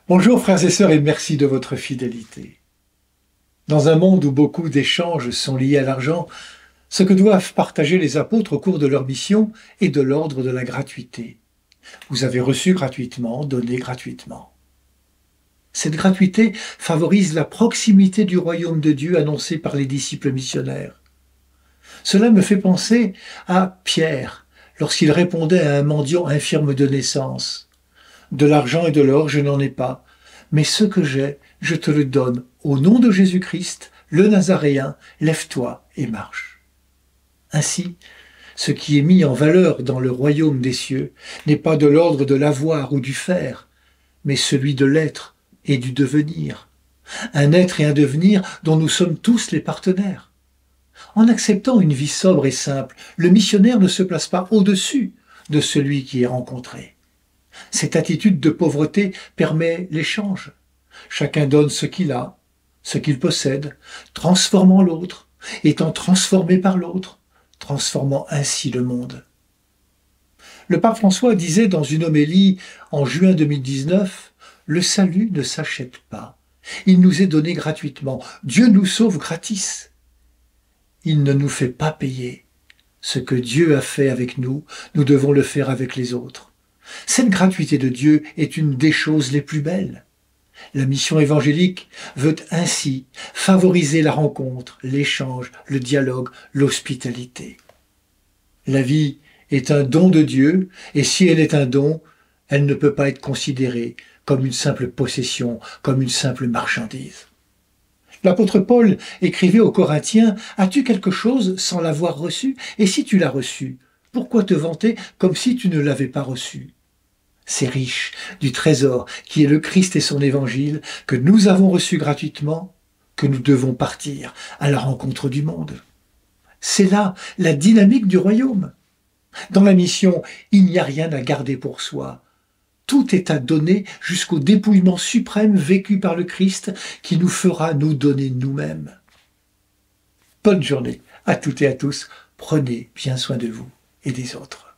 Bonjour frères et sœurs et merci de votre fidélité. Dans un monde où beaucoup d'échanges sont liés à l'argent, ce que doivent partager les apôtres au cours de leur mission est de l'ordre de la gratuité. Vous avez reçu gratuitement, donné gratuitement. Cette gratuité favorise la proximité du royaume de Dieu annoncé par les disciples missionnaires. Cela me fait penser à Pierre lorsqu'il répondait à un mendiant infirme de naissance. De l'argent et de l'or, je n'en ai pas, mais ce que j'ai, je te le donne. Au nom de Jésus-Christ, le Nazaréen, lève-toi et marche. Ainsi, ce qui est mis en valeur dans le royaume des cieux n'est pas de l'ordre de l'avoir ou du faire, mais celui de l'être et du devenir. Un être et un devenir dont nous sommes tous les partenaires. En acceptant une vie sobre et simple, le missionnaire ne se place pas au-dessus de celui qui est rencontré. Cette attitude de pauvreté permet l'échange. Chacun donne ce qu'il a, ce qu'il possède, transformant l'autre, étant transformé par l'autre, transformant ainsi le monde. Le pape François disait dans une homélie en juin 2019, « Le salut ne s'achète pas, il nous est donné gratuitement, Dieu nous sauve gratis. Il ne nous fait pas payer. Ce que Dieu a fait avec nous, nous devons le faire avec les autres. » Cette gratuité de Dieu est une des choses les plus belles. La mission évangélique veut ainsi favoriser la rencontre, l'échange, le dialogue, l'hospitalité. La vie est un don de Dieu, et si elle est un don, elle ne peut pas être considérée comme une simple possession, comme une simple marchandise. L'apôtre Paul écrivait aux Corinthiens, « As-tu quelque chose sans l'avoir reçu? Et si tu l'as reçu, pourquoi te vanter comme si tu ne l'avais pas reçu ?» C'est riche du trésor qui est le Christ et son évangile que nous avons reçu gratuitement, que nous devons partir à la rencontre du monde. C'est là la dynamique du royaume. Dans la mission, il n'y a rien à garder pour soi. Tout est à donner jusqu'au dépouillement suprême vécu par le Christ qui nous fera nous donner nous-mêmes. Bonne journée à toutes et à tous. Prenez bien soin de vous et des autres.